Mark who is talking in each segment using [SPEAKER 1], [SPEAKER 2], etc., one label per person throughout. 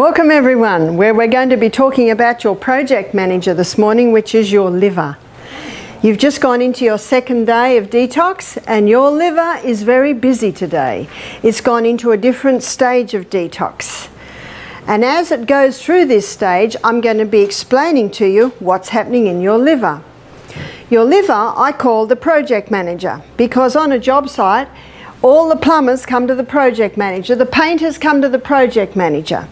[SPEAKER 1] Welcome everyone, where we're going to be talking about your project manager this morning, which is your liver. You've just gone into your second day of detox and your liver is very busy today. It's gone into a different stage of detox. And as it goes through this stage, I'm going to be explaining to you what's happening in your liver. Your liver I call the project manager, because on a job site, all the plumbers come to the project manager, the painters come to the project manager.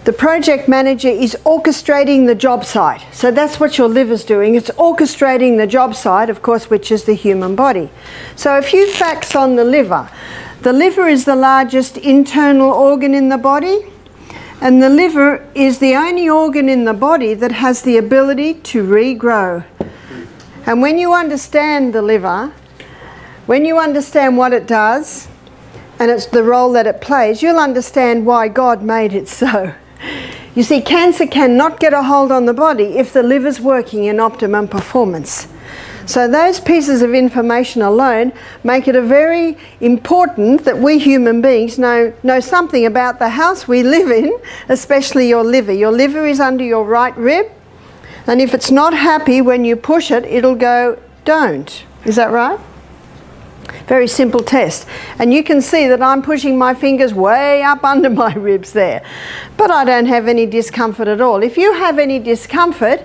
[SPEAKER 1] The project manager is orchestrating the job site. So that's what your liver's doing. It's orchestrating the job site, of course, which is the human body. So a few facts on the liver. The liver is the largest internal organ in the body, and the liver is the only organ in the body that has the ability to regrow. And when you understand the liver, when you understand what it does, and it's the role that it plays, you'll understand why God made it so. You see, cancer cannot get a hold on the body if the liver's working in optimum performance. So those pieces of information alone make it a very important that we human beings know something about the house we live in, especially your liver. Your liver is under your right rib, and if it's not happy when you push it, it'll go, don't. Is that right? Very simple test. And you can see that I'm pushing my fingers way up under my ribs there. But I don't have any discomfort at all. If you have any discomfort,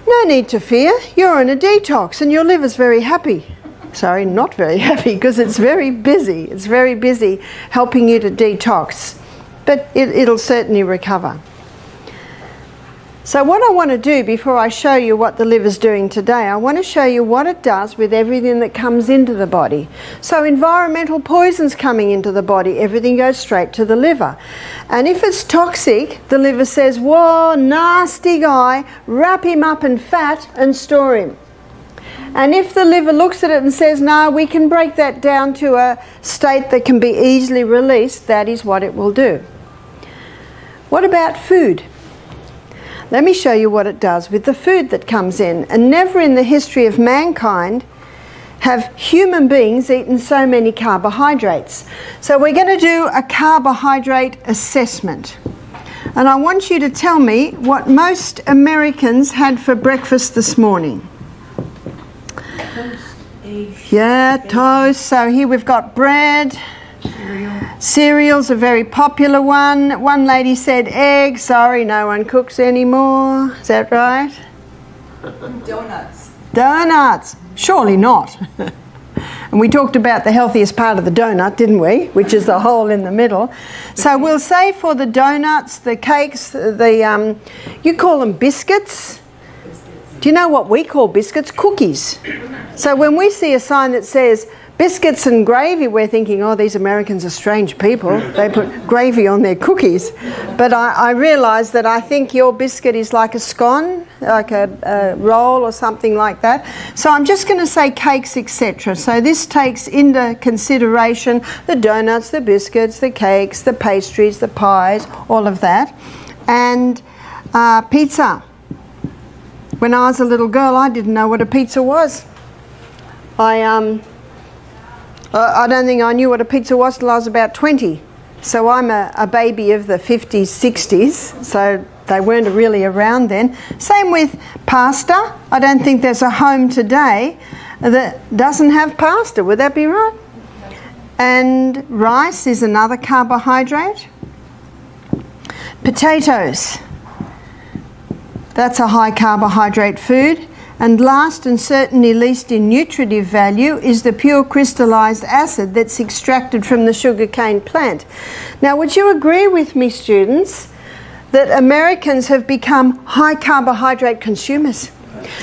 [SPEAKER 1] no need to fear. You're in a detox and your liver's very happy. Sorry, not very happy, because it's very busy. It's very busy helping you to detox. But it'll certainly recover. So what I want to do before I show you what the liver's doing today, I want to show you what it does with everything that comes into the body. So environmental poisons coming into the body, everything goes straight to the liver. And if it's toxic, the liver says, whoa, nasty guy, wrap him up in fat and store him. And if the liver looks at it and says, no, we can break that down to a state that can be easily released, that is what it will do. What about food? Let me show you what it does with the food that comes in. And never in the history of mankind have human beings eaten so many carbohydrates. So we're going to do a carbohydrate assessment. And I want you to tell me what most Americans had for breakfast this morning.
[SPEAKER 2] Toast, eggs,
[SPEAKER 1] yeah,
[SPEAKER 2] bacon.
[SPEAKER 1] toast. So here we've got bread. Cereal's a very popular one. One lady said egg. Sorry, no one cooks anymore. Is that right?
[SPEAKER 2] Donuts.
[SPEAKER 1] Donuts. Surely not. And we talked about the healthiest part of the donut, didn't we? Which is the hole in the middle. So we'll say for the donuts, the cakes, you call them biscuits. Do you know what we call biscuits? Cookies. So when we see a sign that says biscuits and gravy, we're thinking, oh, these Americans are strange people. They put gravy on their cookies. But I realise that I think your biscuit is like a scone, like a roll or something like that. So I'm just going to say cakes, etc. So this takes into consideration the donuts, the biscuits, the cakes, the pastries, the pies, all of that. And pizza. When I was a little girl, I didn't know what a pizza was. I don't think I knew what a pizza was till I was about 20. So I'm a baby of the 50s, 60s, so they weren't really around then. Same with pasta. I don't think there's a home today that doesn't have pasta. Would that be right? And rice is another carbohydrate. Potatoes. That's a high carbohydrate food. And last and certainly least in nutritive value is the pure crystallized acid that's extracted from the sugarcane plant. Now, would you agree with me, students, that Americans have become high carbohydrate consumers?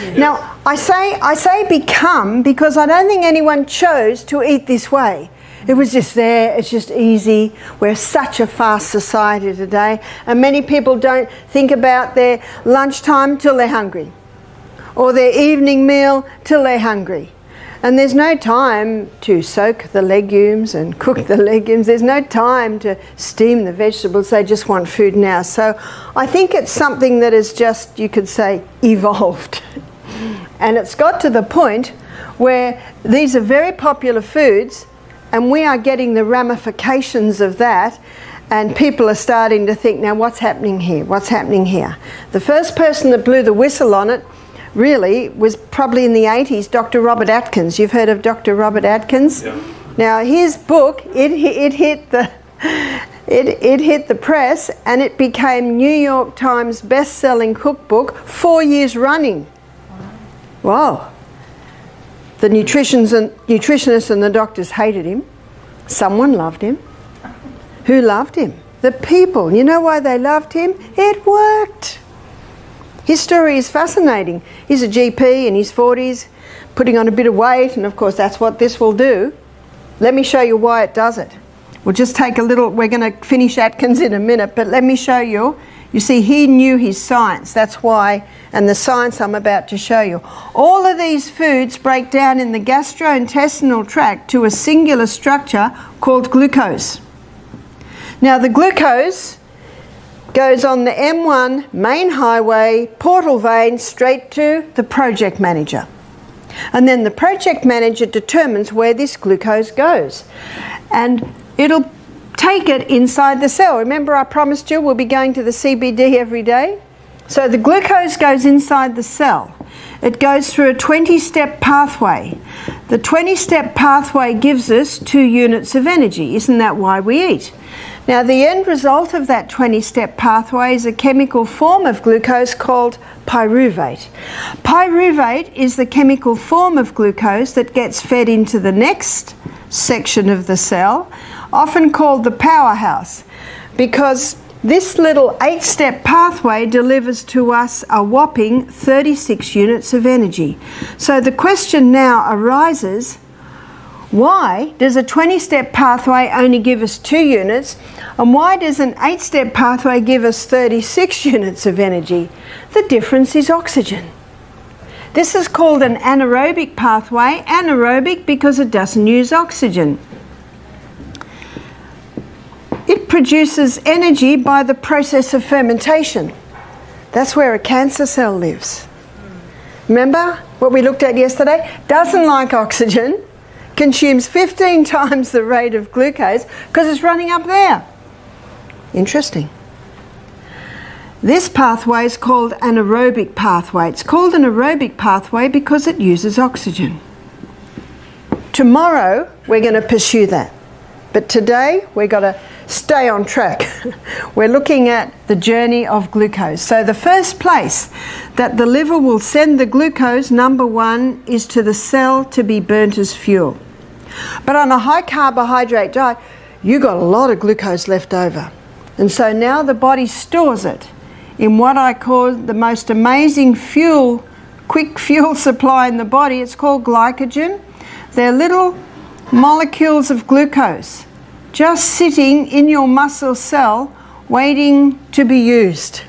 [SPEAKER 1] Yeah. Now, I say become because I don't think anyone chose to eat this way. It was just there, it's just easy. We're such a fast society today, and many people don't think about their lunchtime till they're hungry, or their evening meal till they're hungry. And there's no time to soak the legumes and cook the legumes. There's no time to steam the vegetables. They just want food now. So I think it's something that is just, you could say, evolved. And it's got to the point where these are very popular foods, and we are getting the ramifications of that. And people are starting to think, now what's happening here? What's happening here? The first person that blew the whistle on it really was probably in the 80s, Dr. Robert Atkins. You've heard of Dr. Robert Atkins?
[SPEAKER 3] Yeah.
[SPEAKER 1] Now his book, it hit the press, and it became New York Times best-selling cookbook 4 years running. Wow. The nutritionists and the doctors hated him. Someone loved him. Who loved him? The people. You know why they loved him? It worked. His story is fascinating. He's a GP in his 40s, putting on a bit of weight, and of course that's what this will do. Let me show you why it does it. We'll just take a little, we're going to finish Atkins in a minute, but let me show you. You see, he knew his science. That's why, and the science I'm about to show you. All of these foods break down in the gastrointestinal tract to a singular structure called glucose. Now the glucose goes on the M1 main highway, portal vein, straight to the project manager. And then the project manager determines where this glucose goes. And it'll take it inside the cell. Remember I promised you we'll be going to the CBD every day? So the glucose goes inside the cell. It goes through a 20-step pathway. The 20-step pathway gives us 2 units of energy. Isn't that why we eat? Now the end result of that 20-step pathway is a chemical form of glucose called pyruvate. Pyruvate is the chemical form of glucose that gets fed into the next section of the cell, often called the powerhouse, because this little 8-step pathway delivers to us a whopping 36 units of energy. So the question now arises, why does a 20-step pathway only give us 2 units, and why does an 8-step pathway give us 36 units of energy? The difference is oxygen. This is called an anaerobic pathway. Anaerobic because it doesn't use oxygen. It produces energy by the process of fermentation. That's where a cancer cell lives. Remember what we looked at yesterday? Doesn't like oxygen, consumes 15 times the rate of glucose because it's running up there. Interesting. This pathway is called an aerobic pathway. It's called an aerobic pathway because it uses oxygen. Tomorrow we're going to pursue that. But today we've got to stay on track. We're looking at the journey of glucose. So the first place that the liver will send the glucose, number 1, is to the cell to be burnt as fuel. But on a high carbohydrate diet, you got a lot of glucose left over. And so now the body stores it in what I call the most amazing fuel, quick fuel supply in the body. It's called glycogen. They're little molecules of glucose just sitting in your muscle cell waiting to be used.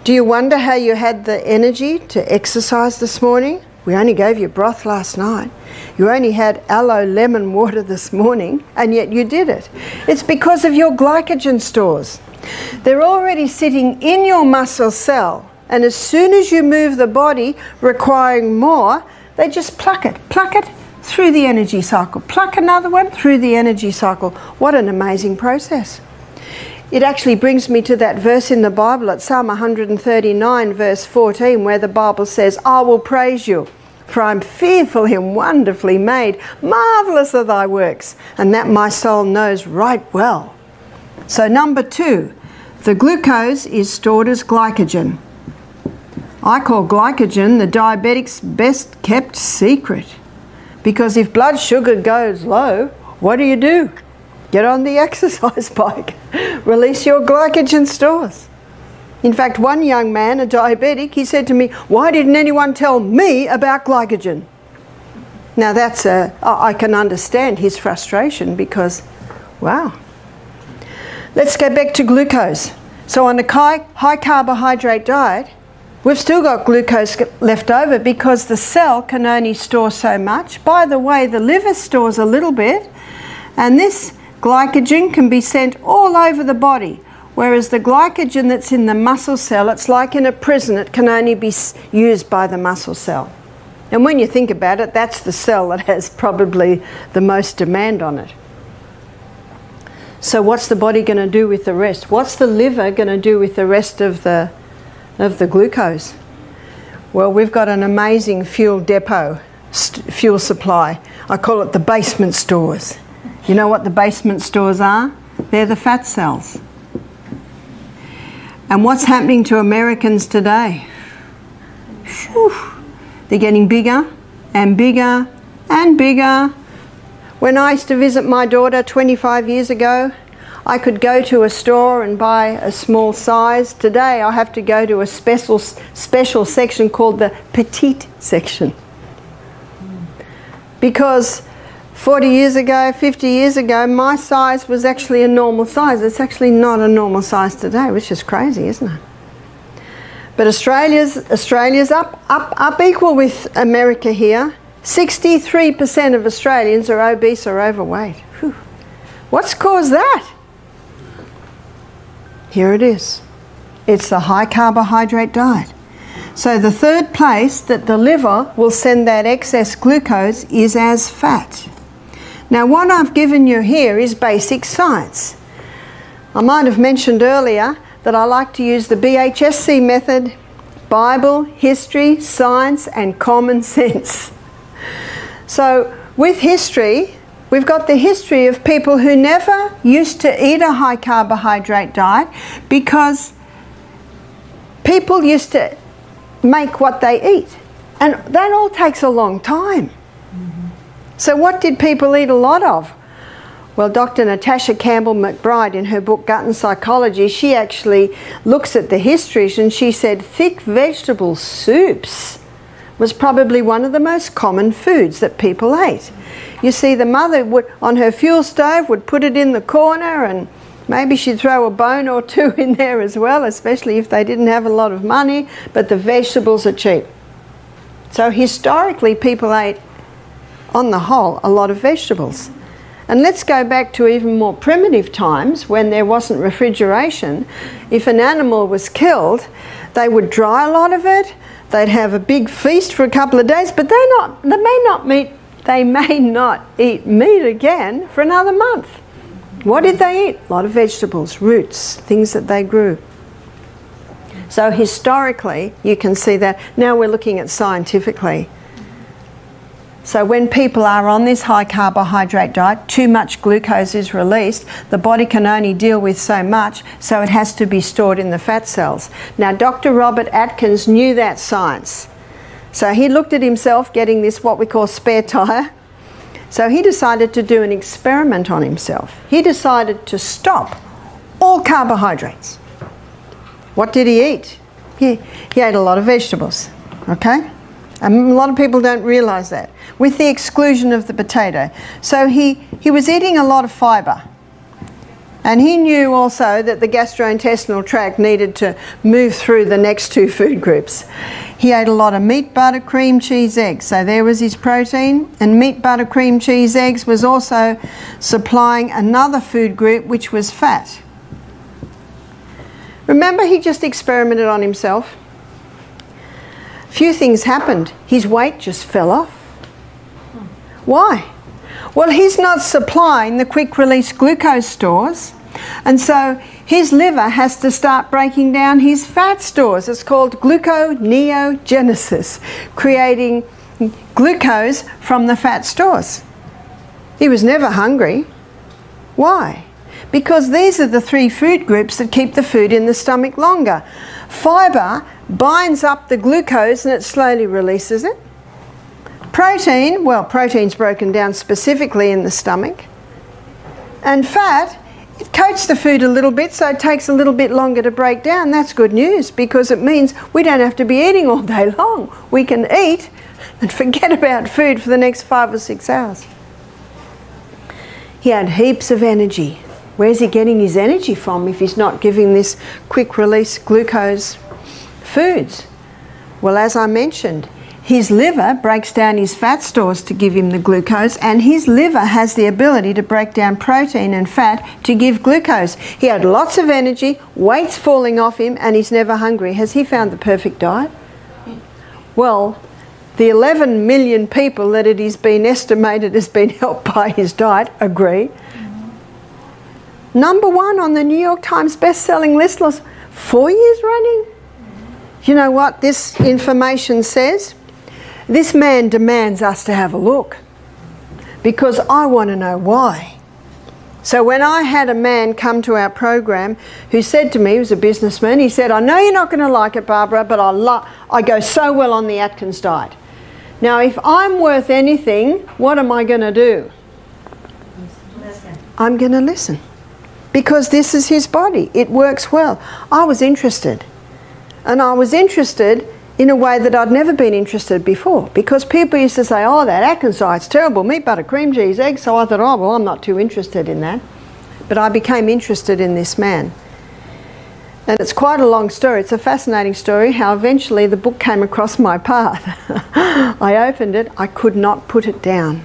[SPEAKER 1] Do you wonder how you had the energy to exercise this morning? We only gave you broth last night. You only had aloe lemon water this morning, and yet you did it. It's because of your glycogen stores. They're already sitting in your muscle cell, and as soon as you move the body requiring more, they just pluck it through the energy cycle. Pluck another one through the energy cycle. What an amazing process. It actually brings me to that verse in the Bible at Psalm 139 verse 14, where the Bible says, I will praise you, for I'm fearfully and wonderfully made. Marvellous are thy works, and that my soul knows right well. So number 2, the glucose is stored as glycogen. I call glycogen the diabetic's best kept secret. Because if blood sugar goes low, what do? Get on the exercise bike. Release your glycogen stores. In fact, one young man, a diabetic, he said to me, why didn't anyone tell me about glycogen? Now I can understand his frustration because, wow. Let's go back to glucose. So on a high carbohydrate diet, we've still got glucose left over because the cell can only store so much. By the way, the liver stores a little bit, and this glycogen can be sent all over the body, whereas the glycogen that's in the muscle cell, it's like in a prison, it can only be used by the muscle cell. And when you think about it, that's the cell that has probably the most demand on it. So what's the body going to do with the rest? What's the liver going to do with the rest of the glucose? Well, we've got an amazing fuel depot, fuel supply. I call it the basement stores. You know what the basement stores are? They're the fat cells. And what's happening to Americans today? Whew. They're getting bigger and bigger and bigger. When I used to visit my daughter 25 years ago, I could go to a store and buy a small size. Today I have to go to a special section called the petite section. Because 40 years ago, 50 years ago, my size was actually a normal size. It's actually not a normal size today, which is crazy, isn't it? But Australia's up equal with America here. 63% of Australians are obese or overweight. Whew. What's caused that? Here it is. It's the high carbohydrate diet. So the third place that the liver will send that excess glucose is as fat. Now what I've given you here is basic science. I might have mentioned earlier that I like to use the BHSC method: Bible, history, science and common sense. So with history, we've got the history of people who never used to eat a high carbohydrate diet because people used to make what they eat. And that all takes a long time. So what did people eat a lot of? Well, Dr. Natasha Campbell-McBride, in her book Gut and Psychology, she actually looks at the histories and she said thick vegetable soups was probably one of the most common foods that people ate. You see, the mother would, on her fuel stove, would put it in the corner, and maybe she'd throw a bone or two in there as well, especially if they didn't have a lot of money, but the vegetables are cheap. So historically, people ate, on the whole, a lot of vegetables. And let's go back to even more primitive times when there wasn't refrigeration. If an animal was killed, they would dry a lot of it, they'd have a big feast for a couple of days, but they may not eat meat again for another month. What did they eat? A lot of vegetables, roots, things that they grew. So historically, you can see that. Now we're looking at scientifically. So when people are on this high carbohydrate diet, too much glucose is released. The body can only deal with so much, so it has to be stored in the fat cells. Now, Dr. Robert Atkins knew that science. So he looked at himself getting this, what we call spare tire. So he decided to do an experiment on himself. He decided to stop all carbohydrates. What did he eat? He ate a lot of vegetables, okay? And a lot of people don't realise that, with the exclusion of the potato. So he was eating a lot of fibre. And he knew also that the gastrointestinal tract needed to move through the next two food groups. He ate a lot of meat, butter, cream, cheese, eggs. So there was his protein. And meat, butter, cream, cheese, eggs was also supplying another food group, which was fat. Remember, he just experimented on himself. Few things happened. His weight just fell off. Why? Well, he's not supplying the quick release glucose stores, and so his liver has to start breaking down his fat stores. It's called gluconeogenesis, creating glucose from the fat stores. He was never hungry. Why? Because these are the three food groups that keep the food in the stomach longer. Fibre binds up the glucose and it slowly releases it. Protein, well, protein's broken down specifically in the stomach. And fat, it coats the food a little bit, so it takes a little bit longer to break down. That's good news, because it means we don't have to be eating all day long. We can eat and forget about food for the next 5 or 6 hours. He had heaps of energy. Where's he getting his energy from if he's not giving this quick release glucose foods? Well, as I mentioned, his liver breaks down his fat stores to give him the glucose, and his liver has the ability to break down protein and fat to give glucose. He had lots of energy, weight's falling off him, and he's never hungry. Has he found the perfect diet? Well, the 11 million people that it has been estimated has been helped by his diet agree. #1 on the New York Times best-selling list 4 years running. You know what this information says? This man demands us to have a look, because I want to know why. So when I had a man come to our program who said to me, he was a businessman, he said, I know you're not going to like it, Barbara, but I go so well on the Atkins diet. Now, if I'm worth anything, what am I going to do?
[SPEAKER 2] Listen.
[SPEAKER 1] I'm going to listen. Because this is his body. It works well. I was interested. And I was interested in a way that I'd never been interested before. Because people used to say, oh, that Atkins diet's terrible. Meat, butter, cream cheese, eggs. So I thought, oh, well, I'm not too interested in that. But I became interested in this man. And it's quite a long story. It's a fascinating story how eventually the book came across my path. I opened it. I could not put it down.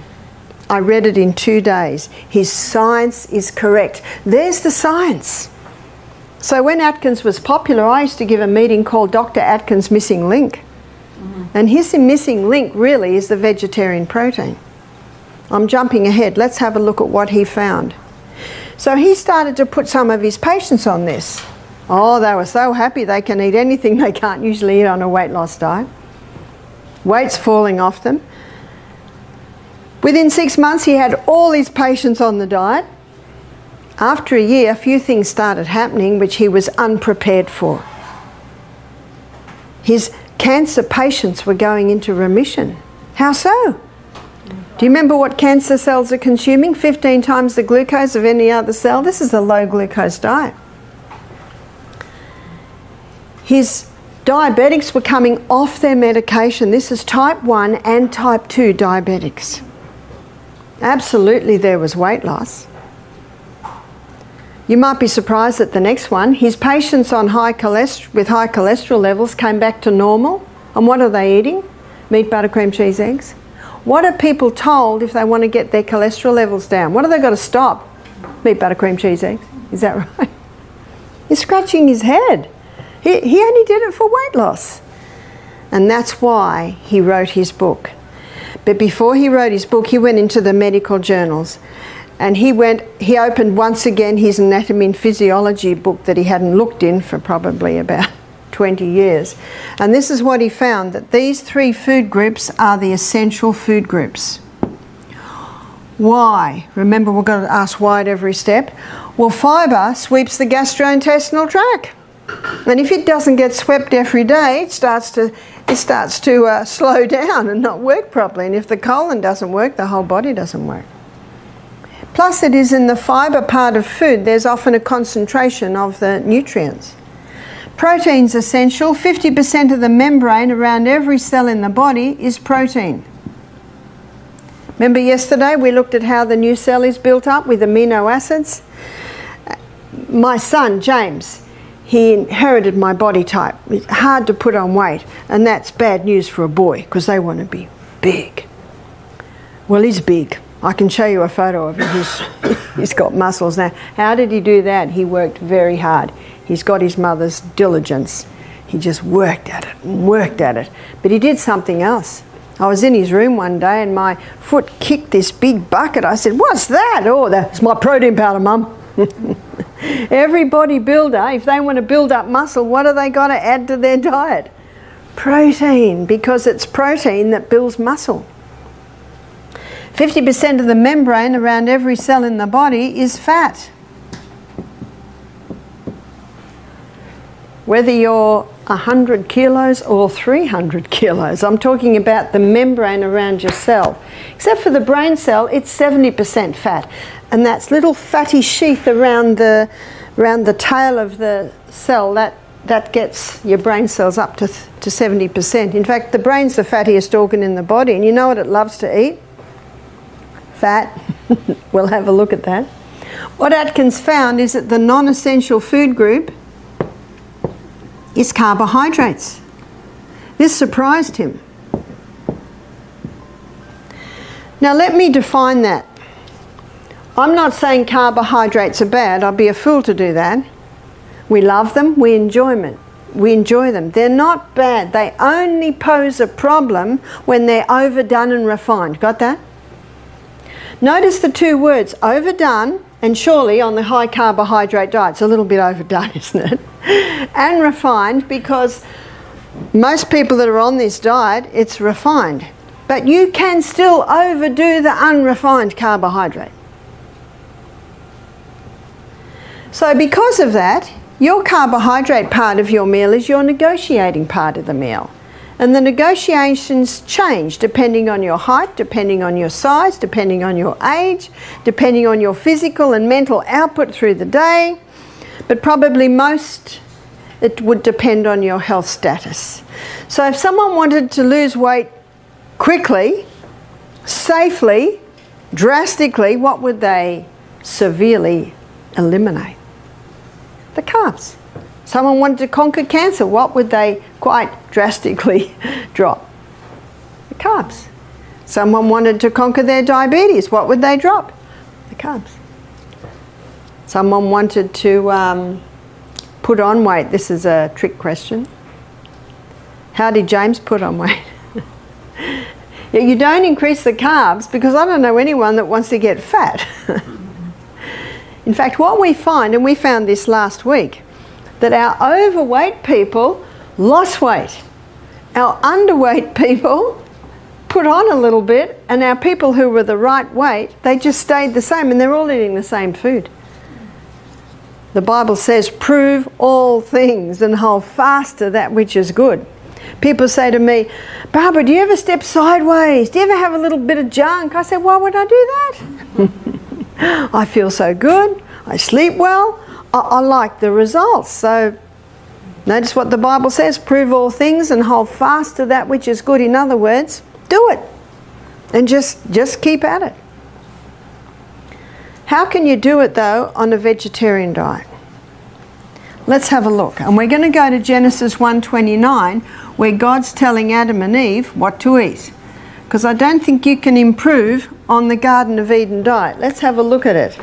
[SPEAKER 1] I read it in 2 days. His science is correct. There's the science. So when Atkins was popular, I used to give a meeting called Dr. Atkins' Missing Link. And his missing link really is the vegetarian protein. I'm jumping ahead. Let's have a look at what he found. So he started to put some of his patients on this. Oh, they were so happy they can eat anything they can't usually eat on a weight loss diet. Weight's falling off them. Within 6 months, he had all his patients on the diet. After a year, a few things started happening which he was unprepared for. His cancer patients were going into remission. How so? Do you remember what cancer cells are consuming? 15 times the glucose of any other cell. This is a low glucose diet. His diabetics were coming off their medication. This is type 1 and type 2 diabetics. Absolutely there was weight loss. You might be surprised at the next one. His patients on with high cholesterol levels came back to normal. And what are they eating? Meat, butter, cream, cheese, eggs. What are people told if they want to get their cholesterol levels down? What have they got to stop? Meat, butter, cream, cheese, eggs. Is that right? He's scratching his head. He only did it for weight loss. And that's why he wrote his book. But before he wrote his book, he went into the medical journals. And he opened once again his anatomy and physiology book that he hadn't looked in for probably about 20 years. And this is what he found, that these 3 food groups are the essential food groups. Why? Remember, we've got to ask why at every step. Well, fibre sweeps the gastrointestinal tract. And if it doesn't get swept every day, it starts to slow down and not work properly. And if the colon doesn't work, the whole body doesn't work. Plus, it is in the fibre part of food, there's often a concentration of the nutrients. Protein's essential. 50% of the membrane around every cell in the body is protein. Remember yesterday we looked at how the new cell is built up with amino acids? My son, James, he inherited my body type. It's hard to put on weight, and that's bad news for a boy because they want to be big. Well, he's big. I can show you a photo of him. He's got muscles now. How did he do that? He worked very hard. He's got his mother's diligence. He just worked at it and worked at it. But he did something else. I was in his room one day and my foot kicked this big bucket. I said, what's that? Oh, that's my protein powder, Mum. Every bodybuilder, if they want to build up muscle, what have they got to add to their diet? Protein, because it's protein that builds muscle. 50% of the membrane around every cell in the body is fat. Whether you're 100 kilos or 300 kilos, I'm talking about the membrane around your cell. Except for the brain cell, it's 70% fat. And that's little fatty sheath around the tail of the cell, that gets your brain cells up to 70%. In fact, the brain's the fattiest organ in the body, and you know what it loves to eat? Fat. We'll have a look at that. What Atkins found is that the non-essential food group is carbohydrates. This surprised him. Now let me define that. I'm not saying carbohydrates are bad. I'd be a fool to do that. We love them, we enjoy them. They're not bad. They only pose a problem when they're overdone and refined. Got that? Notice the 2 words, overdone and surely on the high carbohydrate diet. It's a little bit overdone, isn't it? And refined, because most people that are on this diet, it's refined. But you can still overdo the unrefined carbohydrate. So because of that, your carbohydrate part of your meal is your negotiating part of the meal. And the negotiations change depending on your height, depending on your size, depending on your age, depending on your physical and mental output through the day. But probably most, it would depend on your health status. So if someone wanted to lose weight quickly, safely, drastically, what would they severely eliminate? The carbs. Someone wanted to conquer cancer, what would they quite drastically drop? The carbs. Someone wanted to conquer their diabetes, what would they drop? The carbs. Someone wanted to put on weight. This is a trick question. How did James put on weight? Yeah, you don't increase the carbs, because I don't know anyone that wants to get fat. In fact, what we find, and we found this last week, that our overweight people lost weight. Our underweight people put on a little bit, and our people who were the right weight, they just stayed the same, and they're all eating the same food. The Bible says, prove all things and hold fast to that which is good. People say to me, Barbara, do you ever step sideways? Do you ever have a little bit of junk? I said, why would I do that? I feel so good. I sleep well. I like the results. So notice what the Bible says, prove all things and hold fast to that which is good. In other words, do it. And just keep at it. How can you do it though on a vegetarian diet? Let's have a look. And we're going to go to Genesis 1:29, where God's telling Adam and Eve what to eat. Because I don't think you can improve on the Garden of Eden diet. Let's have a look at it.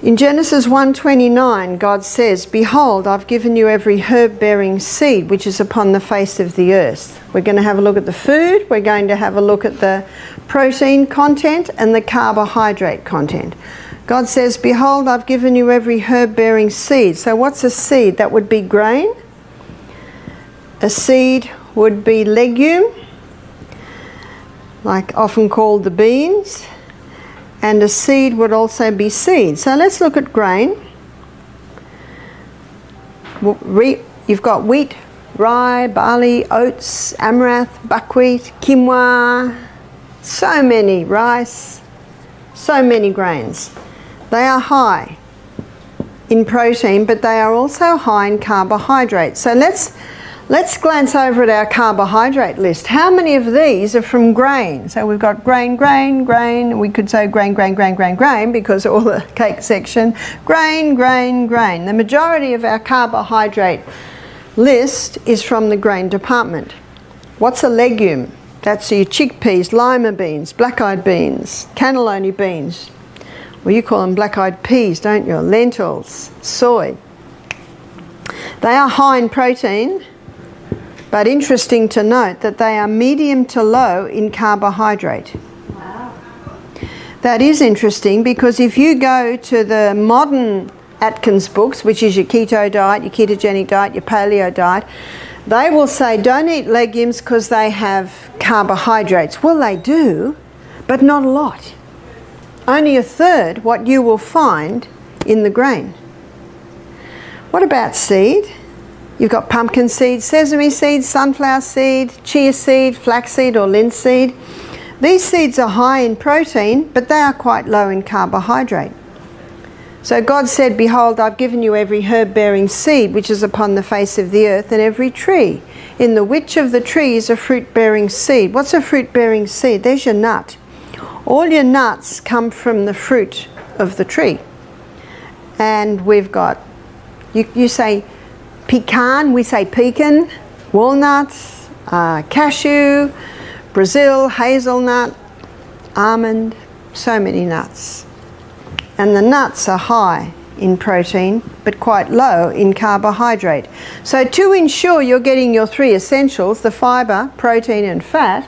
[SPEAKER 1] In Genesis 1:29, God says, behold, I've given you every herb-bearing seed which is upon the face of the earth. We're going to have a look at the food. We're going to have a look at the protein content and the carbohydrate content. God says, behold, I've given you every herb-bearing seed. So what's a seed? That would be grain. A seed would be legume, like often called the beans. And a seed would also be seed. So let's look at grain. You've got wheat, rye, barley, oats, amaranth, buckwheat, quinoa, so many, rice, so many grains. They are high in protein, but they are also high in carbohydrates. So let's glance over at our carbohydrate list. How many of these are from grain? So we've got grain, grain, grain. We could say grain, grain, grain, grain, grain, because all the cake section. Grain, grain, grain. The majority of our carbohydrate list is from the grain department. What's a legume? That's your chickpeas, lima beans, black-eyed beans, cannellini beans. Well, you call them black-eyed peas, don't you? Lentils, soy. They are high in protein, but interesting to note that they are medium to low in carbohydrate.
[SPEAKER 2] Wow.
[SPEAKER 1] That is interesting, because if you go to the modern Atkins books, which is your keto diet, your ketogenic diet, your paleo diet, they will say don't eat legumes because they have carbohydrates. Well, they do, but not a lot. Only a third what you will find in the grain. What about seed? You've got pumpkin seed, sesame seed, sunflower seed, chia seed, flaxseed or linseed. These seeds are high in protein, but they are quite low in carbohydrate. So God said, behold, I've given you every herb-bearing seed which is upon the face of the earth, and every tree. In the which of the trees a fruit-bearing seed? What's a fruit-bearing seed? There's your nut. All your nuts come from the fruit of the tree. And we've got, you say pecan, we say pecan, walnuts, cashew, Brazil, hazelnut, almond, so many nuts. And the nuts are high in protein, but quite low in carbohydrate. So to ensure you're getting your three essentials, the fibre, protein and fat,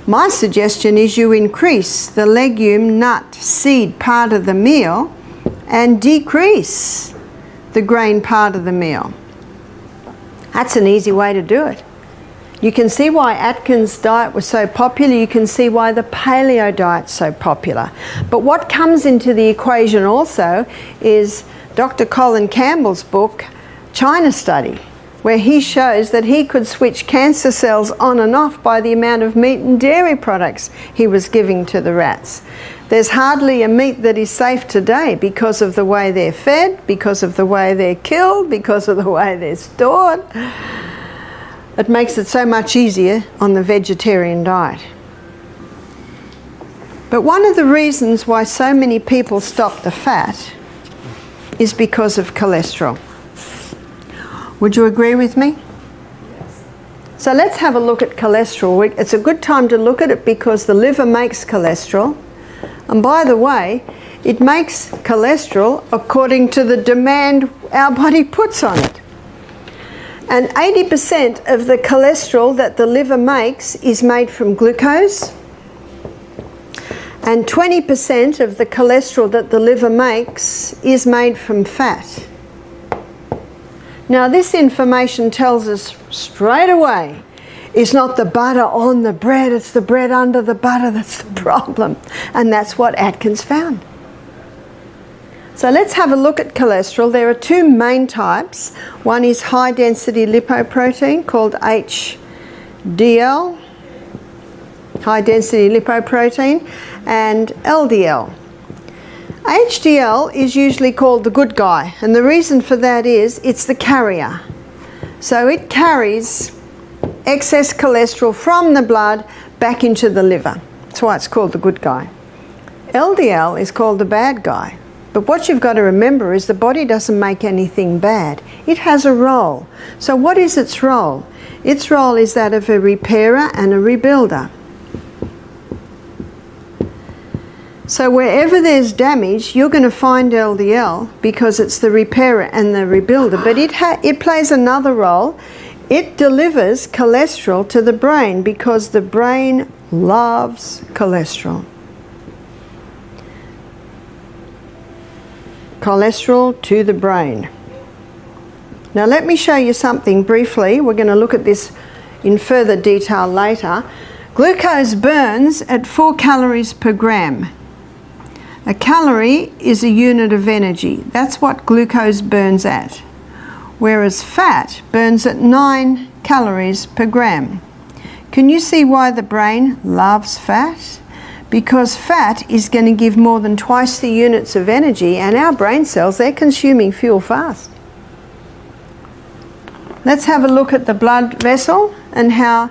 [SPEAKER 1] my suggestion is you increase the legume, nut, seed part of the meal and decrease the grain part of the meal. That's an easy way to do it. You can see why Atkins' diet was so popular. You can see why the paleo diet's so popular. But what comes into the equation also is Dr. Colin Campbell's book, China Study, where he shows that he could switch cancer cells on and off by the amount of meat and dairy products he was giving to the rats. There's hardly a meat that is safe today because of the way they're fed, because of the way they're killed, because of the way they're stored. It makes it so much easier on the vegetarian diet. But one of the reasons why so many people stop the fat is because of cholesterol. Would you agree with me?
[SPEAKER 2] Yes.
[SPEAKER 1] So let's have a look at cholesterol. It's a good time to look at it because the liver makes cholesterol. And by the way, it makes cholesterol according to the demand our body puts on it. And 80% of the cholesterol that the liver makes is made from glucose. And 20% of the cholesterol that the liver makes is made from fat. Now this information tells us straight away, it's not the butter on the bread, it's the bread under the butter that's the problem. And that's what Atkins found. So let's have a look at cholesterol. There are two main types. One is high density lipoprotein called HDL, high density lipoprotein, and LDL. HDL is usually called the good guy, and the reason for that is it's the carrier. So it carries excess cholesterol from the blood back into the liver. That's why it's called the good guy. LDL is called the bad guy. But what you've got to remember is the body doesn't make anything bad. It has a role. So what is its role? Its role is that of a repairer and a rebuilder. So wherever there's damage, you're going to find LDL because it's the repairer and the rebuilder. But it plays another role. It delivers cholesterol to the brain because the brain loves cholesterol. Cholesterol to the brain. Now let me show you something briefly. We're going to look at this in further detail later. Glucose burns at 4 calories per gram. A calorie is a unit of energy. That's what glucose burns at. Whereas fat burns at 9 calories per gram. Can you see why the brain loves fat? Because fat is going to give more than twice the units of energy, and our brain cells, they're consuming fuel fast. Let's have a look at the blood vessel and how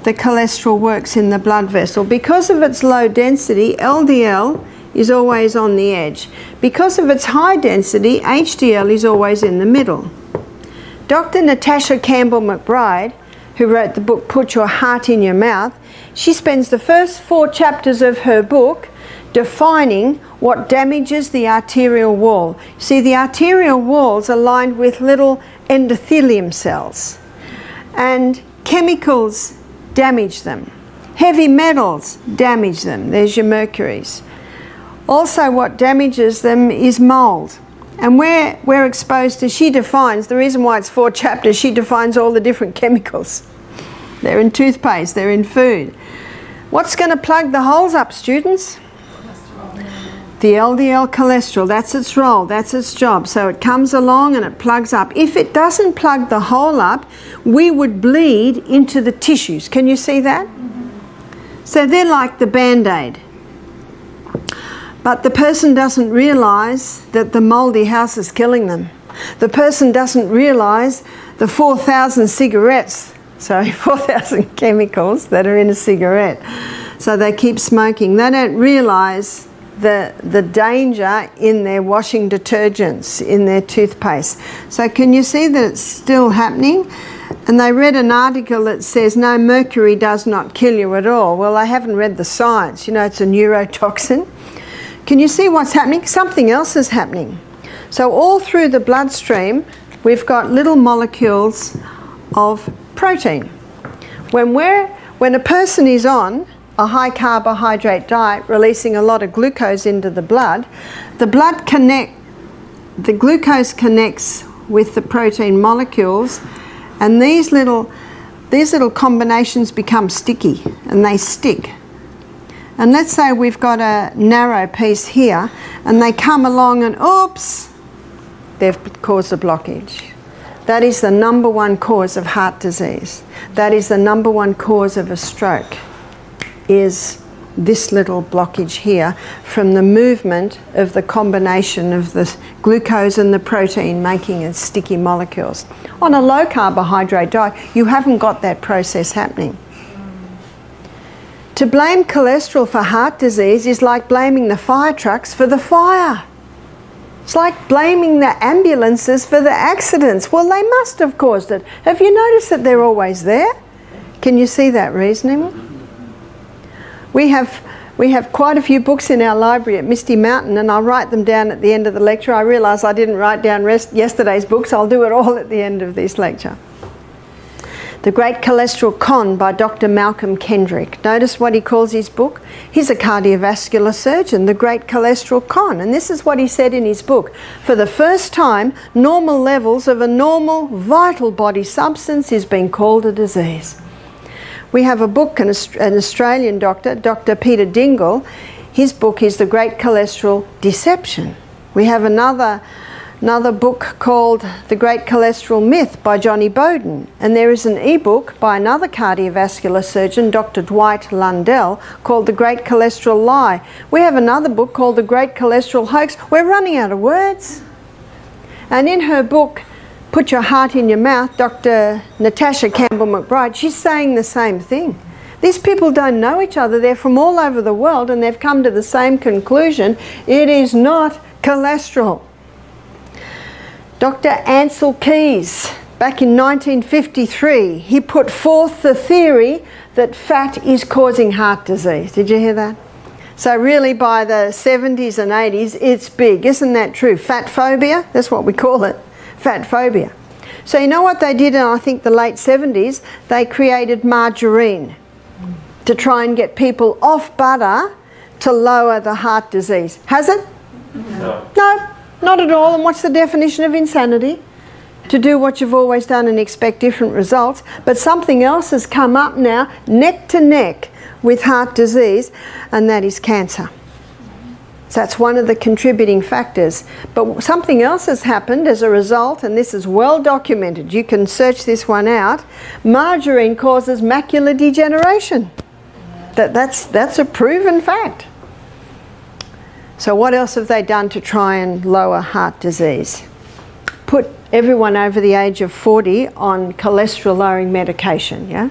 [SPEAKER 1] the cholesterol works in the blood vessel. Because of its low density, LDL is always on the edge. Because of its high density, HDL is always in the middle. Dr. Natasha Campbell McBride, who wrote the book Put Your Heart in Your Mouth, she spends the first 4 chapters of her book defining what damages the arterial wall. See, the arterial walls are lined with little endothelium cells, and chemicals damage them. Heavy metals damage them. There's your mercuries. Also, what damages them is mold. And we're exposed to, she defines, the reason why it's 4 chapters, she defines all the different chemicals. They're in toothpaste, they're in food. What's going to plug the holes up, students? The LDL cholesterol, that's its role, that's its job. So it comes along and it plugs up. If it doesn't plug the hole up, we would bleed into the tissues. Can you see that? So they're like the Band-Aid. But the person doesn't realise that the mouldy house is killing them. The person doesn't realise the 4,000 cigarettes, 4,000 chemicals that are in a cigarette. So they keep smoking. They don't realise the danger in their washing detergents, in their toothpaste. So can you see that it's still happening? And they read an article that says, no, mercury does not kill you at all. Well, they haven't read the science. You know, it's a neurotoxin. Can you see what's happening? Something else is happening. So all through the bloodstream, we've got little molecules of protein. When a person is on a high carbohydrate diet, releasing a lot of glucose into the blood the glucose connects with the protein molecules, and these little combinations become sticky and they stick. And let's say we've got a narrow piece here and they come along and oops, they've caused a blockage. That is the number one cause of heart disease. That is the number one cause of a stroke, is this little blockage here from the movement of the combination of the glucose and the protein making it sticky molecules. On a low carbohydrate diet, you haven't got that process happening. To blame cholesterol for heart disease is like blaming the fire trucks for the fire. It's like blaming the ambulances for the accidents. Well, they must have caused it. Have you noticed that they're always there? Can you see that reasoning? We have quite a few books in our library at Misty Mountain, and I'll write them down at the end of the lecture. I realise I didn't write down yesterday's books. I'll do it all at the end of this lecture. The Great Cholesterol Con by Dr. Malcolm Kendrick. Notice what he calls his book. He's a cardiovascular surgeon, the Great Cholesterol Con. And this is what he said in his book. For the first time, normal levels of a normal, vital body substance is being called a disease. We have a book, an Australian doctor, Dr. 𝗑𝗘𝗔𝗟𝗧𝗛𝗏. His book is The Great Cholesterol Deception. We have another book called The Great Cholesterol Myth by Johnny Bowden. And there is an e-book by another cardiovascular surgeon, Dr. 𝗬𝗢𝗟𝗟𝗏, called The Great Cholesterol Lie. We have another book called The Great Cholesterol Hoax. We're running out of words. And in her book, Put Your Heart in Your Mouth, Dr. Natasha Campbell-McBride, she's saying the same thing. These people don't know each other. They're from all over the world and they've come to the same conclusion. It is not cholesterol. Dr. Ancel Keys, back in 1953, he put forth the theory that fat is causing heart disease. Did you hear that? So really by the 70s and 80s, it's big. Isn't that true? Fat phobia, that's what we call it. Fat phobia. So you know what they did in, I think, the late 70s? They created margarine to try and get people off butter to lower the heart disease. Has it?
[SPEAKER 3] No.
[SPEAKER 1] No, not at all. And what's the definition of insanity? To do what you've always done and expect different results. But something else has come up now, neck to neck with heart disease, and that is cancer. So that's one of the contributing factors. But something else has happened as a result, and this is well documented. You can search this one out. Margarine causes macular degeneration. That's a proven fact. So what else have they done to try and lower heart disease? Put everyone over the age of 40 on cholesterol-lowering medication, yeah?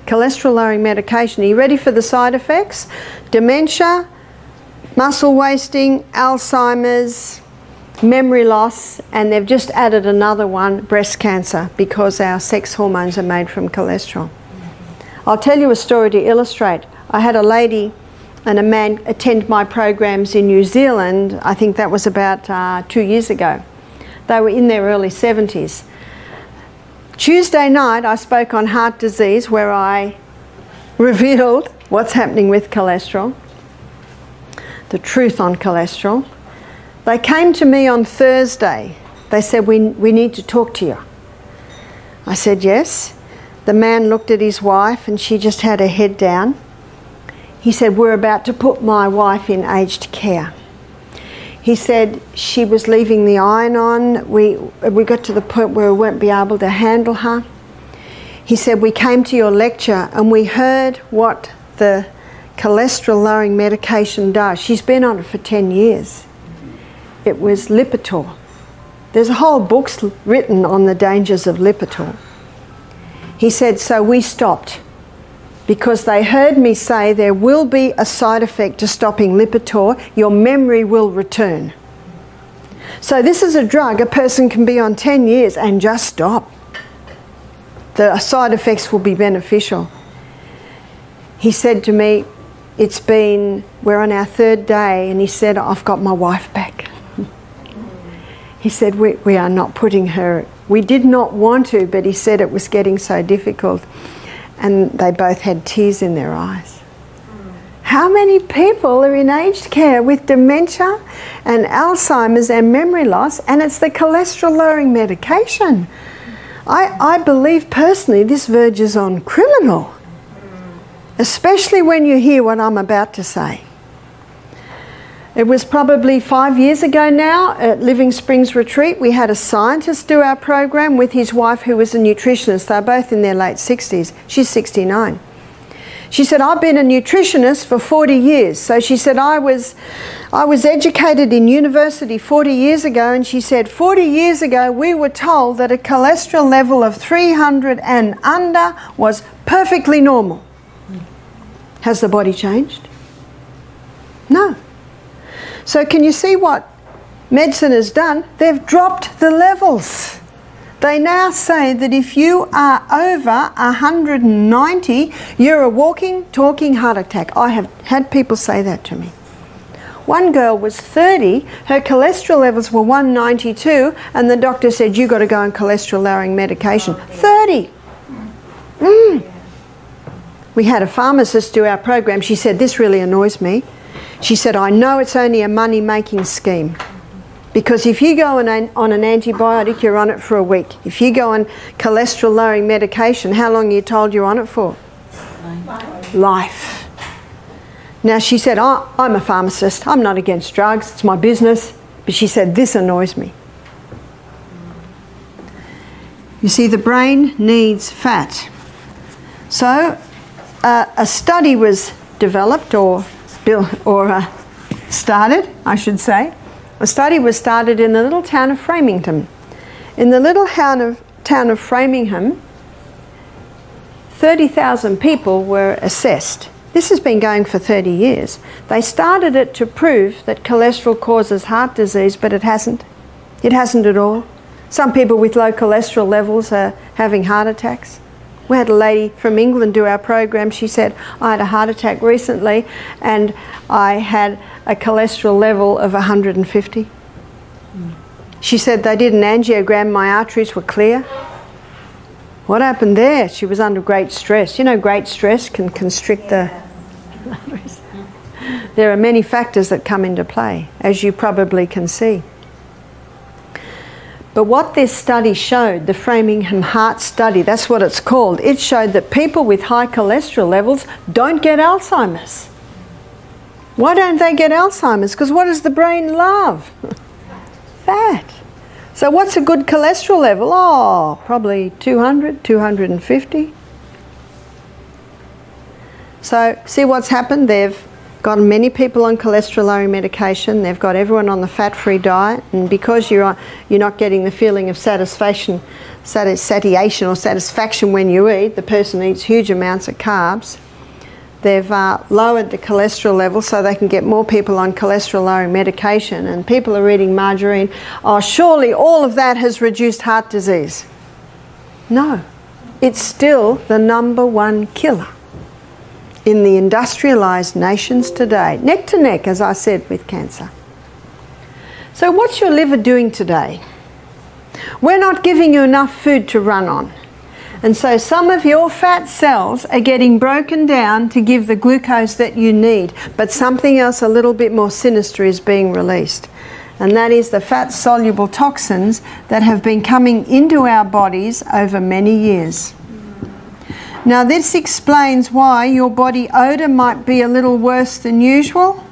[SPEAKER 1] Cholesterol-lowering medication. Are you ready for the side effects? Dementia, muscle wasting, Alzheimer's, memory loss, and they've just added another one, breast cancer, because our sex hormones are made from cholesterol. I'll tell you a story to illustrate. I had a lady and a man attend my programs in New Zealand. I think that was about 2 years ago. They were in their early 70s. Tuesday night I spoke on heart disease, where I revealed what's happening with cholesterol, the truth on cholesterol. They came to me on Thursday. They said, we need to talk to you. I said, yes. The man looked at his wife and she just had her head down. He said, we're about to put my wife in aged care. He said she was leaving the iron on. We got to the point where we won't be able to handle her. He said, we came to your lecture and we heard what the cholesterol-lowering medication does. She's been on it for 10 years. It was Lipitor. There's a whole book written on the dangers of Lipitor. He said, so we stopped because they heard me say there will be a side effect to stopping Lipitor. Your memory will return. So this is a drug a person can be on 10 years and just stop. The side effects will be beneficial. He said to me, we're on our third day, and he said, I've got my wife back. He said, we are not putting her, we did not want to, but he said it was getting so difficult. And they both had tears in their eyes. How many people are in aged care with dementia and Alzheimer's and memory loss, and it's the cholesterol lowering medication? I believe personally this verges on criminal, especially when you hear what I'm about to say. It was probably 5 years ago now at Living Springs Retreat. We had a scientist do our program with his wife who was a nutritionist. They're both in their late 60s. She's 69. She said, I've been a nutritionist for 40 years. So she said, I was educated in university 40 years ago, and she said, 40 years ago we were told that a cholesterol level of 300 and under was perfectly normal. Has the body changed? No. So can you see what medicine has done? They've dropped the levels. They now say that if you are over 190, you're a walking, talking heart attack. I have had people say that to me. One girl was 30, her cholesterol levels were 192, and the doctor said, you've got to go on cholesterol lowering medication. 30! We had a pharmacist do our program. She said, this really annoys me. She said, I know it's only a money-making scheme. Because if you go on an antibiotic, you're on it for a week. If you go on cholesterol lowering medication, how long are you told you're on it for? Life. Now she said, I'm a pharmacist. I'm not against drugs. It's my business. But she said, this annoys me. You see, the brain needs fat. So a study was developed or started, I should say. A study was started in the little town of Framingham. In the little town of Framingham, 30,000 people were assessed. This has been going for 30 years. They started it to prove that cholesterol causes heart disease, but it hasn't. It hasn't at all. Some people with low cholesterol levels are having heart attacks. We had a lady from England do our program. She said, I had a heart attack recently and I had a cholesterol level of 150. She said they did an angiogram, my arteries were clear. What happened there? She was under great stress. You know, great stress can constrict the arteries. There are many factors that come into play, as you probably can see. But what this study showed, the Framingham Heart Study, that's what it's called, it showed that people with high cholesterol levels don't get Alzheimer's. Why don't they get Alzheimer's? Because what does the brain love? Fat. So what's a good cholesterol level? Oh, probably 200, 250. So see what's happened? They've got many people on cholesterol lowering medication. They've got everyone on the fat-free diet, and because you're not getting the feeling of satiation or satisfaction when you eat, the person eats huge amounts of carbs. They've lowered the cholesterol level so they can get more people on cholesterol lowering medication, and people are eating margarine. Oh, surely all of that has reduced heart disease. No, it's still the #1 killer in the industrialised nations today, neck to neck, as I said, with cancer. So what's your liver doing today? We're not giving you enough food to run on. And so some of your fat cells are getting broken down to give the glucose that you need, but something else a little bit more sinister is being released. And that is the fat-soluble toxins that have been coming into our bodies over many years. Now this explains why your body odour might be a little worse than usual,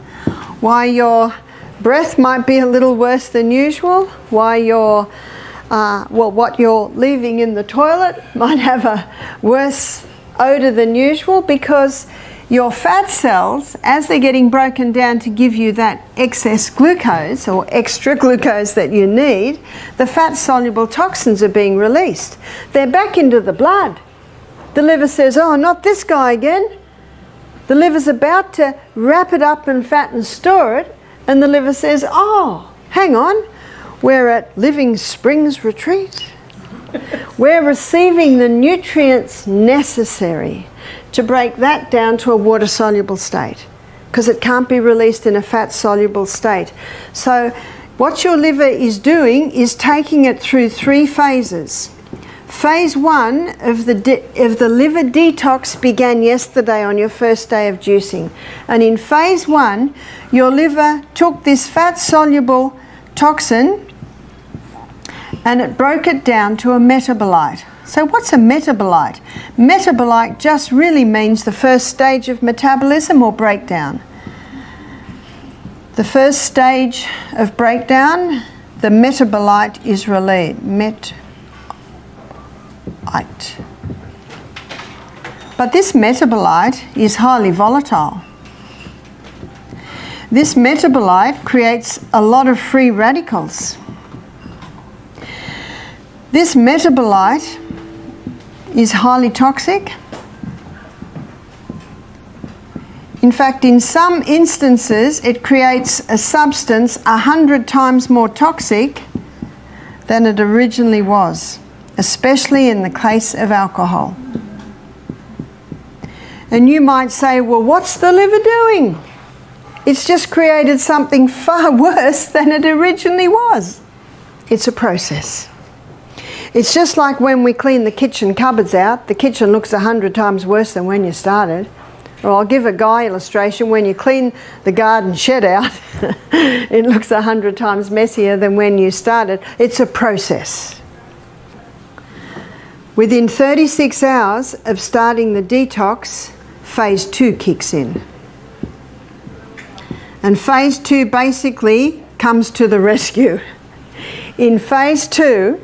[SPEAKER 1] why your breath might be a little worse than usual, why your what you're leaving in the toilet might have a worse odour than usual, because your fat cells, as they're getting broken down to give you that excess glucose or extra glucose that you need, the fat-soluble toxins are being released. They're back into the blood. The liver says, oh, not this guy again. The liver's about to wrap it up in fat and store it, and the liver says, oh, hang on, we're at Living Springs Retreat. We're receiving the nutrients necessary to break that down to a water-soluble state, because it can't be released in a fat-soluble state. So what your liver is doing is taking it through 3 phases. Phase 1 of the liver detox began yesterday on your first day of juicing. And in phase 1, your liver took this fat-soluble toxin and it broke it down to a metabolite. So what's a metabolite? Metabolite just really means the first stage of metabolism or breakdown. The first stage of breakdown, the metabolite is released. But this metabolite is highly volatile. This metabolite creates a lot of free radicals. This metabolite is highly toxic. In fact, in some instances, it creates a substance 100 times more toxic than it originally was, especially in the case of alcohol. And you might say, well, what's the liver doing? It's just created something far worse than it originally was. It's a process. It's just like when we clean the kitchen cupboards out, the kitchen looks 100 times worse than when you started. Or I'll give a guy illustration, when you clean the garden shed out, it looks 100 times messier than when you started. It's a process. Within 36 hours of starting the detox, phase 2 kicks in. And phase 2 basically comes to the rescue. In phase 2,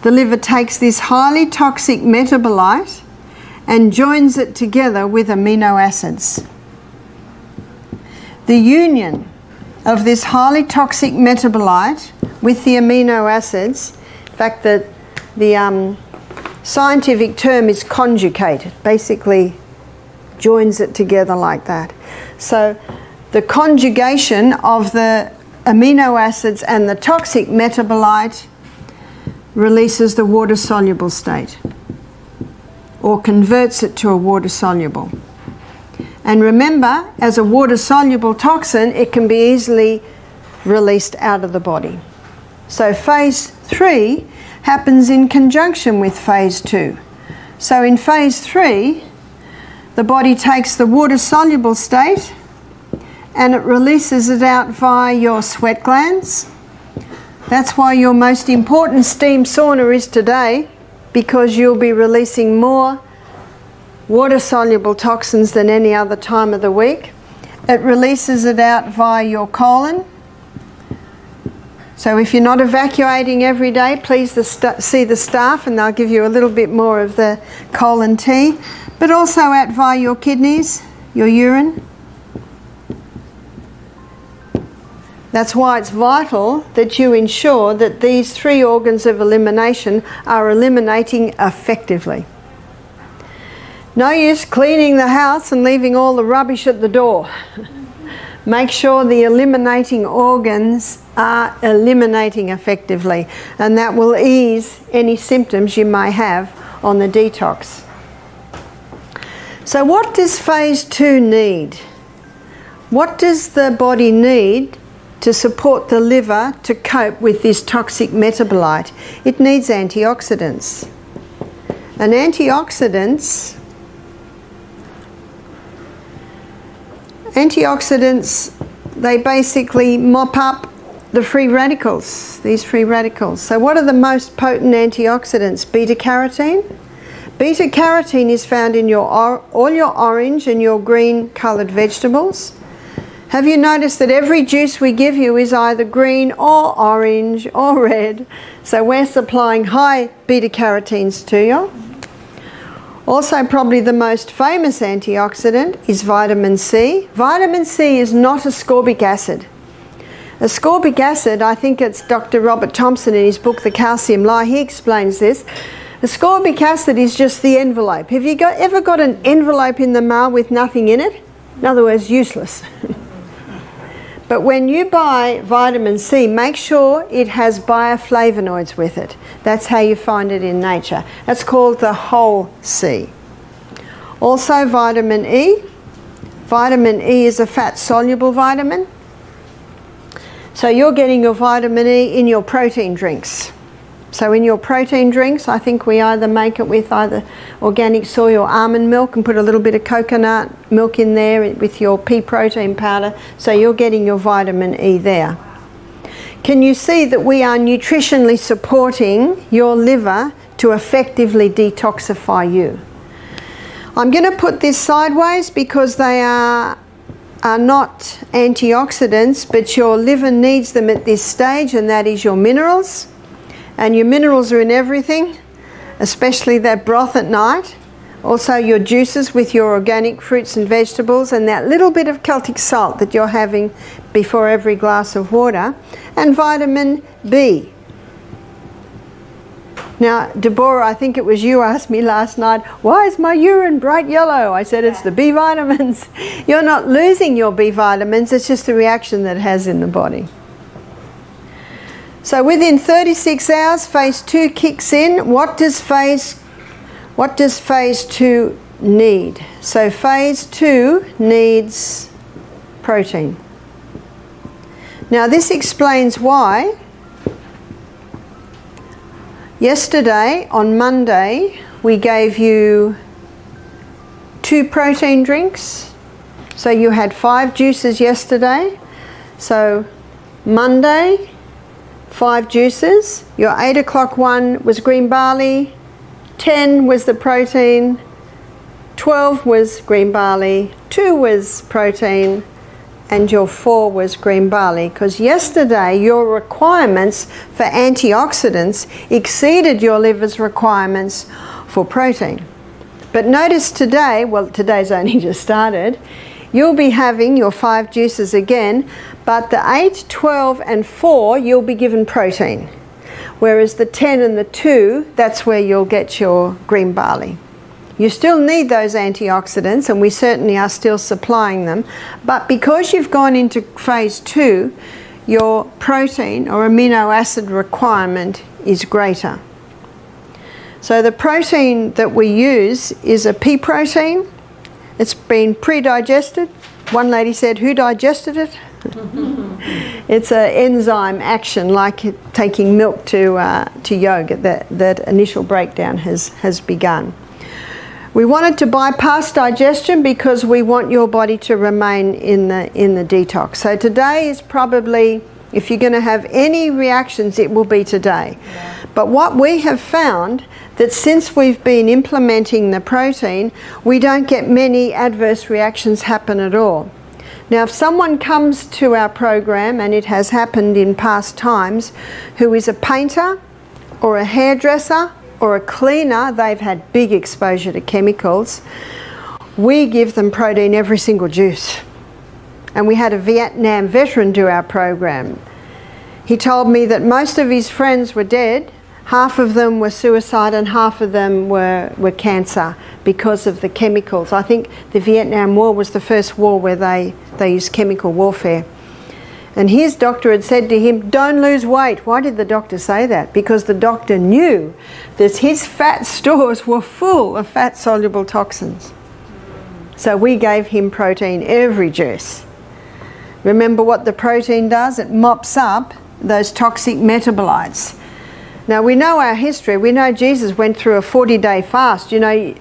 [SPEAKER 1] the liver takes this highly toxic metabolite and joins it together with amino acids. The union of this highly toxic metabolite with the amino acids, in fact the scientific term is conjugated, basically joins it together like that. So the conjugation of the amino acids and the toxic metabolite releases the water-soluble state, or converts it to a water-soluble. And remember, as a water-soluble toxin, it can be easily released out of the body. So phase 3 happens in conjunction with phase 2. So in phase 3, the body takes the water-soluble state and it releases it out via your sweat glands. That's why your most important steam sauna is today, because you'll be releasing more water-soluble toxins than any other time of the week. It releases it out via your colon. So if you're not evacuating every day, please see the staff and they'll give you a little bit more of the colon tea. But also out via your kidneys, your urine. That's why it's vital that you ensure that these 3 organs of elimination are eliminating effectively. No use cleaning the house and leaving all the rubbish at the door. Make sure the eliminating organs are eliminating effectively, and that will ease any symptoms you may have on the detox. So what does phase 2 need? What does the body need to support the liver to cope with this toxic metabolite? It needs antioxidants. And antioxidants, they basically mop up the free radicals, these free radicals. So what are the most potent antioxidants? Beta-carotene. Beta-carotene is found in all your orange and your green coloured vegetables. Have you noticed that every juice we give you is either green or orange or red? So we're supplying high beta-carotenes to you. Also, probably the most famous antioxidant is vitamin C. Vitamin C is not ascorbic acid. Ascorbic acid, I think it's Dr. Robert Thompson in his book, The Calcium Lie, he explains this. Ascorbic acid is just the envelope. Have you ever got an envelope in the mail with nothing in it? In other words, useless. But when you buy vitamin C, make sure it has bioflavonoids with it. That's how you find it in nature. That's called the whole C. Also vitamin E. Vitamin E is a fat-soluble vitamin. So you're getting your vitamin E in your protein drinks. So in your protein drinks, I think we either make it with either organic soy or almond milk and put a little bit of coconut milk in there with your pea protein powder, so you're getting your vitamin E there. Can you see that we are nutritionally supporting your liver to effectively detoxify you? I'm going to put this sideways because they are not antioxidants, but your liver needs them at this stage, and that is your minerals. And your minerals are in everything, especially that broth at night. Also your juices with your organic fruits and vegetables, and that little bit of Celtic salt that you're having before every glass of water. And vitamin B. Now, Deborah, I think it was you asked me last night, why is my urine bright yellow? I said, it's the B vitamins. You're not losing your B vitamins, it's just the reaction that it has in the body. So within 36 hours, phase 2 kicks in. What does phase 2 need? So phase 2 needs protein. Now this explains why yesterday, on Monday, we gave you 2 protein drinks. So you had 5 juices yesterday. So Monday, 5 juices. Your 8 o'clock one was green barley, 10 was the protein, 12 was green barley, 2 was protein, and your 4 was green barley, because yesterday your requirements for antioxidants exceeded your liver's requirements for protein. But notice today, well, today's only just started, you'll be having your 5 juices again, but the 8, 12 and 4 you'll be given protein, whereas the 10 and the 2, that's where you'll get your green barley. You still need those antioxidants, and we certainly are still supplying them, but because you've gone into phase 2, your protein or amino acid requirement is greater. So the protein that we use is a pea protein. It's been pre-digested. One lady said, who digested it? It's an enzyme action, like taking milk to yogurt. That initial breakdown has begun. We wanted to bypass digestion because we want your body to remain in the detox. So today is probably, if you're going to have any reactions, it will be today. Yeah. But what we have found, that since we've been implementing the protein, we don't get many adverse reactions happen at all. Now, if someone comes to our program, and it has happened in past times, who is a painter or a hairdresser or a cleaner, they've had big exposure to chemicals, we give them protein every single juice. And we had a Vietnam veteran do our program. He told me that most of his friends were dead, half of them were suicide, and half of them were cancer because of the chemicals. I think the Vietnam War was the first war where they used chemical warfare. And his doctor had said to him, don't lose weight. Why did the doctor say that? Because the doctor knew that his fat stores were full of fat-soluble toxins. So we gave him protein every juice. Remember what the protein does? It mops up those toxic metabolites. Now we know our history. We know Jesus went through a 40-day fast, you know,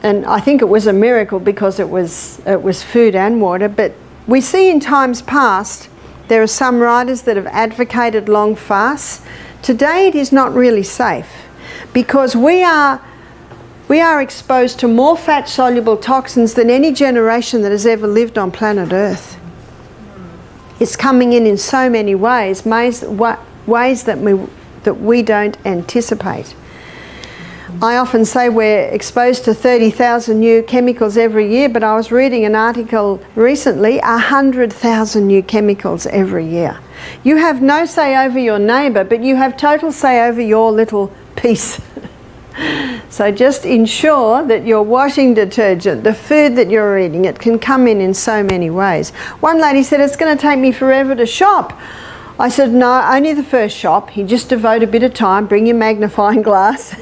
[SPEAKER 1] and I think it was a miracle because it was food and water. But we see in times past, there are some writers that have advocated long fasts. Today it is not really safe because we are exposed to more fat-soluble toxins than any generation that has ever lived on planet Earth. It's coming in so many ways that we don't anticipate. I often say we're exposed to 30,000 new chemicals every year, but I was reading an article recently, 100,000 new chemicals every year. You have no say over your neighbour, but you have total say over your little piece. So just ensure that your washing detergent, the food that you're eating, it can come in so many ways. One lady said, it's going to take me forever to shop. I said, no, only the first shop. You just devote a bit of time, bring your magnifying glass.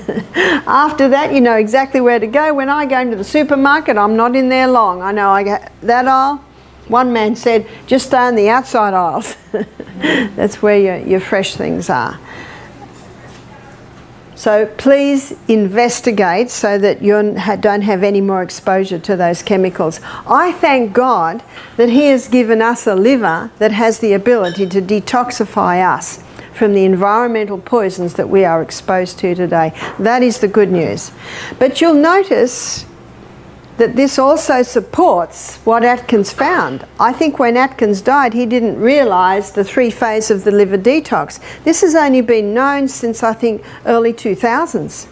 [SPEAKER 1] After that, you know exactly where to go. When I go into the supermarket, I'm not in there long. I know I get that aisle. One man said, just stay on the outside aisles. That's where your fresh things are. So please investigate so that you don't have any more exposure to those chemicals. I thank God that He has given us a liver that has the ability to detoxify us from the environmental poisons that we are exposed to today. That is the good news. But you'll notice that this also supports what Atkins found. I think when Atkins died, he didn't realise the 3 phases of the liver detox. This has only been known since, I think, early 2000s.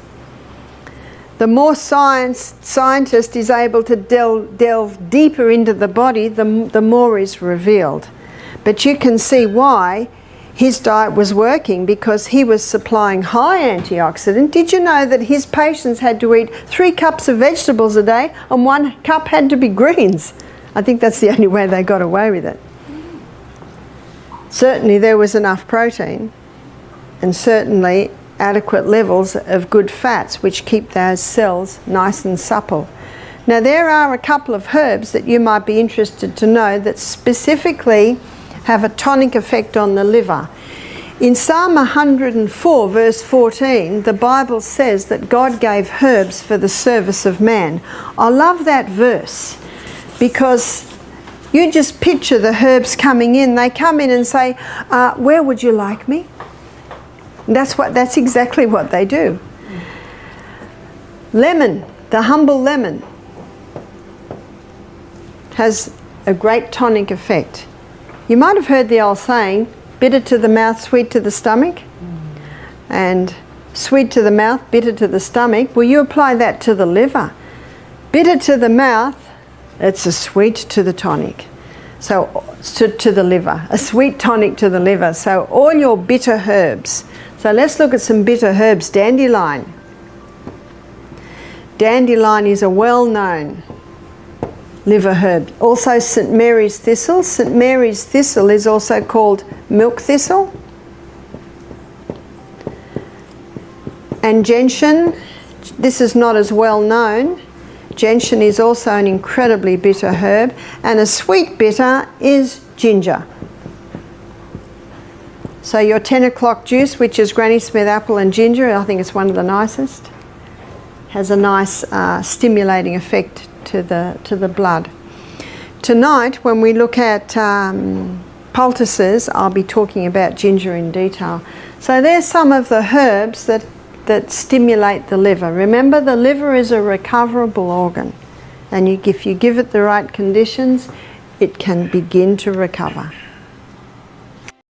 [SPEAKER 1] The more scientist is able to delve deeper into the body, the more is revealed. But you can see why his diet was working, because he was supplying high antioxidant. Did you know that his patients had to eat 3 cups of vegetables a day and 1 cup had to be greens? I think that's the only way they got away with it. Certainly there was enough protein and certainly adequate levels of good fats which keep those cells nice and supple. Now there are a couple of herbs that you might be interested to know that specifically have a tonic effect on the liver. In Psalm 104 verse 14, the Bible says that God gave herbs for the service of man. I love that verse because you just picture the herbs coming in. They come in and say, where would you like me? That's exactly what they do. Lemon, the humble lemon, has a great tonic effect. You might have heard the old saying, bitter to the mouth, sweet to the stomach. And sweet to the mouth, bitter to the stomach. Well, you apply that to the liver. Bitter to the mouth, it's a sweet to the tonic. So, to the liver, a sweet tonic to the liver. So all your bitter herbs. So let's look at some bitter herbs. Dandelion. Dandelion is a well-known liver herb. Also St. Mary's thistle. St. Mary's thistle is also called milk thistle. And gentian, this is not as well known. Gentian is also an incredibly bitter herb. And a sweet bitter is ginger. So your 10 o'clock juice, which is Granny Smith apple and ginger, I think it's one of the nicest, has a nice stimulating effect to the blood. Tonight, when we look at poultices, I'll be talking about ginger in detail. So there's some of the herbs that stimulate the liver. Remember, the liver is a recoverable organ, and if you give it the right conditions, it can begin to recover.